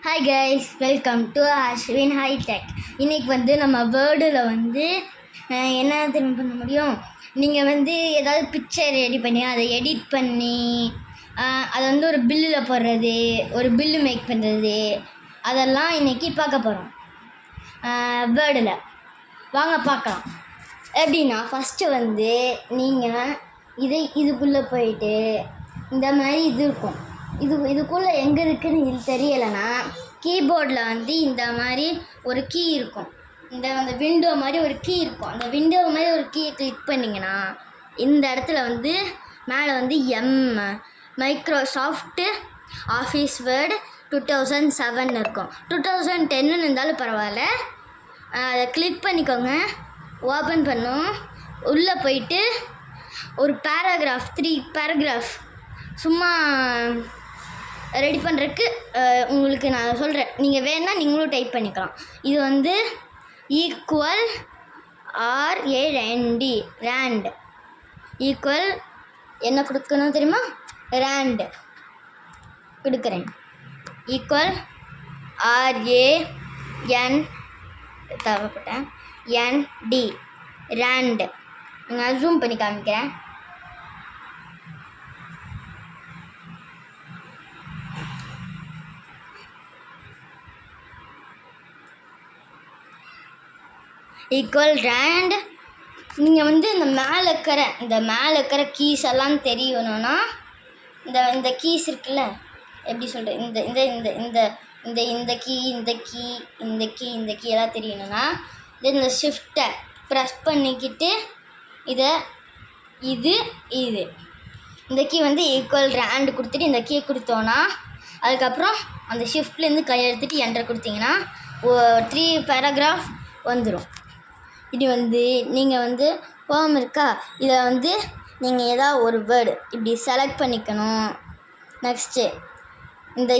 Hi guys, welcome to Ashwin hitech. இன்றைக்கி வந்து நம்ம வேர்டில் வந்து என்ன திரும்ப பண்ண முடியும். நீங்கள் வந்து ஏதாவது பிக்சர் ரெடி பண்ணி அதை எடிட் பண்ணி அதை வந்து ஒரு பில்லில் போடுறது, ஒரு பில்லு மேக் பண்ணுறது, அதெல்லாம் இன்றைக்கி பார்க்க போகிறோம் வேர்டில். வாங்க பார்க்கலாம். எப்படின்னா ஃபஸ்ட்டு வந்து நீங்கள் இதுக்குள்ளே போயிட்டு இந்த மாதிரி இது இருக்கும். இதுக்குள்ளே எங்கே இருக்குதுன்னு இது தெரியலைன்னா கீபோர்டில் வந்து இந்த மாதிரி ஒரு கீ இருக்கும். அந்த விண்டோ மாதிரி ஒரு கீ இருக்கும். அந்த விண்டோ மாதிரி ஒரு கீயை கிளிக் பண்ணிங்கன்னா இந்த இடத்துல வந்து மேலே வந்து மைக்ரோசாஃப்ட்டு ஆஃபீஸ் வேர்டு 2007 இருக்கும். 2010 இருந்தாலும் பரவாயில்ல. அதை கிளிக் பண்ணிக்கோங்க. ஓப்பன் பண்ணும். உள்ளே போயிட்டு ஒரு 3 பேராகிராஃப் சும்மா ரெடி பண்ணுறதுக்கு உங்களுக்கு நான் சொல்கிறேன். நீங்கள் வேணால் நீங்களும் டைப் பண்ணிக்கலாம். இது வந்து ஈக்குவல் ரேண்ட் ஈக்குவல் என்ன கொடுக்கணும் தெரியுமா? ரேண்ட் கொடுக்குறேன். ஈக்குவல் RAN தேவைப்பட்டேன் ND ரேண்ட். நான் ஜூம் பண்ணி காமிக்கிறேன். Equal rand. நீங்கள் வந்து இந்த மேலே இருக்கிற கீஸ் எல்லாம் தெரியணும்னா இந்த கீஸ் இருக்குல்ல, எப்படி சொல்கிறேன், இந்த இந்த இந்த இந்த இந்த இந்த கீ இந்த கீ இந்த கீ இந்த கீ எல்லாம் தெரியணும்னா இந்த ஷிஃப்ட்டை ப்ரெஸ் பண்ணிக்கிட்டு இது இந்த கீ வந்து ஈக்குவல் ரேண்ட் கொடுத்துட்டு இந்த கீ கொடுத்தோன்னா அதுக்கப்புறம் அந்த ஷிஃப்ட்லேருந்து கையெழுத்துட்டு என்டர் கொடுத்தீங்கன்னா 3 பேராகிராஃப் வந்துடும். இது வந்து நீங்கள் வந்து ஃபார்ம் இருக்கா, இதை வந்து நீங்கள் ஏதாவது ஒரு வேர்டு இப்படி செலக்ட் பண்ணிக்கணும். நெக்ஸ்ட்டு இந்த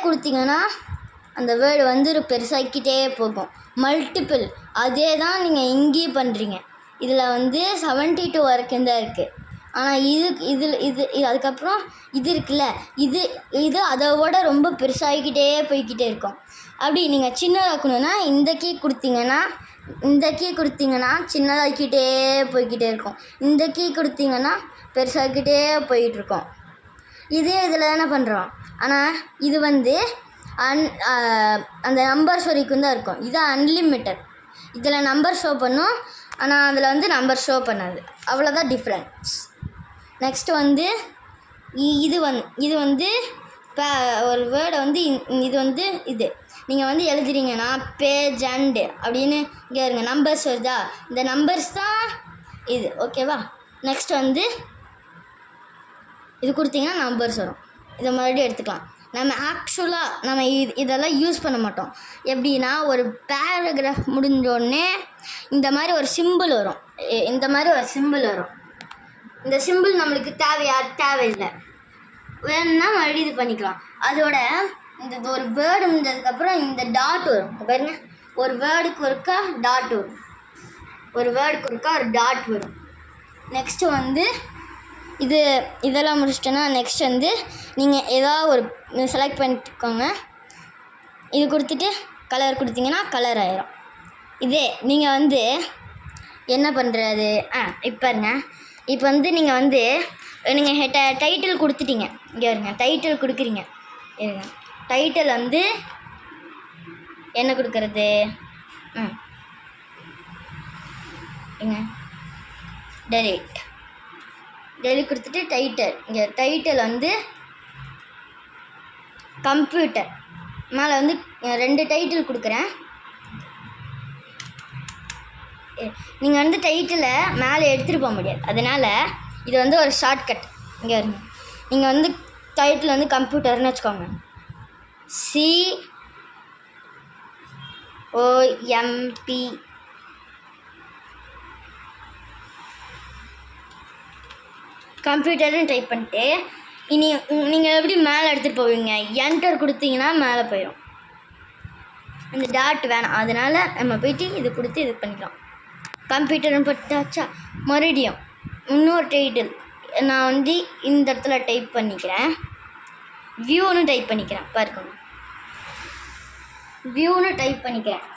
கொடுத்தீங்கன்னா அந்த வேர்டு வந்து பெருசாக்கிட்டே போகும். மல்டிபிள் அதே தான் நீங்கள் இங்கேயும் பண்ணுறீங்க. இதில் வந்து 72 வரைக்கும் தான் இருக்குது. ஆனால் இது அதுக்கப்புறம் இது இருக்குல்ல, இது அதை விட ரொம்ப பெருசாகிக்கிட்டே போய்கிட்டே இருக்கும். அப்படி நீங்கள் சின்னதாக்கணுன்னா இந்த கீ கொடுத்தீங்கன்னா சின்னதாக்கிட்டே போய்கிட்டே இருக்கும். இந்த கீ கொடுத்தீங்கன்னா பெருசாகிக்கிட்டே போயிட்டுருக்கோம். இதே இதில் தானே பண்ணுறோம். ஆனால் இது வந்து அந்த நம்பர்ஸ் வரைக்கும் தான் இருக்கும். இது அன்லிமிட்டட். இதில் நம்பர் ஷோ பண்ணும், ஆனால் அதில் வந்து நம்பர் ஷோ பண்ணாது. அவ்வளோதான் டிஃப்ரென்ஸ். நெக்ஸ்ட்டு வந்து இது வந்து இப்போ ஒரு வேர்டை வந்து இது நீங்கள் வந்து எழுதுறீங்கன்னா பேஜ் அண்டு அப்படின்னு இங்கே இருங்க நம்பர்ஸ் வருதா, இந்த நம்பர்ஸ் தான் இது. ஓகேவா? நெக்ஸ்ட் வந்து இது கொடுத்தீங்கன்னா நம்பர்ஸ் வரும். இதை மறுபடியும் எடுத்துக்கலாம். நம்ம இதெல்லாம் யூஸ் பண்ண மாட்டோம். எப்படின்னா ஒரு பேராகிராஃப் முடிஞ்சோடனே இந்த மாதிரி ஒரு சிம்பிள் வரும். இந்த சிம்பிள் நம்மளுக்கு தேவையில்லை. வேணும்னா மறுபடியும் இது பண்ணிக்கலாம். அதோட இந்த ஒரு வேர்டு முடிஞ்சதுக்கப்புறம் இந்த டாட் வரும். பாருங்க, ஒரு வேர்டுக்கு ஒருக்கா டாட் வரும். நெக்ஸ்ட்டு வந்து இதெல்லாம் முடிச்சிட்டோன்னா நெக்ஸ்ட் வந்து நீங்கள் ஏதாவது ஒரு செலக்ட் பண்ணிக்கோங்க. இது கொடுத்துட்டு கலர் கொடுத்தீங்கன்னா கலர் ஆயிரும். இதே நீங்கள் வந்து என்ன பண்ணுறது, இப்போ வந்து நீங்கள் டைட்டில் கொடுத்துட்டீங்க. இங்கே இருங்க, டைட்டில் கொடுக்குறீங்க. இருங்க, டைட்டில் வந்து என்ன கொடுக்கறது? டெலிட் கொடுத்துட்டு இங்கே டைட்டில் வந்து கம்ப்யூட்டர். மேலே வந்து 2 டைட்டில் கொடுக்குறேன். நீங்கள் வந்து டைட்டிலை மேலே எடுத்துகிட்டு போக முடியாது. அதனால் இது வந்து ஒரு ஷார்ட்கட். இங்கே இருங்க, நீங்கள் வந்து டைட்டில் வந்து கம்ப்யூட்டர்னு வச்சுக்கோங்க. COMP கம்ப்யூட்டர்னு டைப் பண்ணிட்டு இனி நீங்கள் எப்படி மேலே எடுத்துகிட்டு போவீங்க? என்டர் கொடுத்தீங்கன்னா மேலே போயிடும். அந்த டாட் வேணாம், அதனால் நம்ம போயிட்டு இது கொடுத்து இது பண்ணிக்கலாம். கம்ப்யூட்டர்னு போட்டாச்சா, மறுபடியும் இன்னொரு டைட்டில் நான் வந்து இந்த இடத்துல டைப் பண்ணிக்கிறேன். வியூன்னு டைப் பண்ணிக்கிறேன். பாருங்க, வியூன்னு டைப் பண்ணிக்கிறேன்.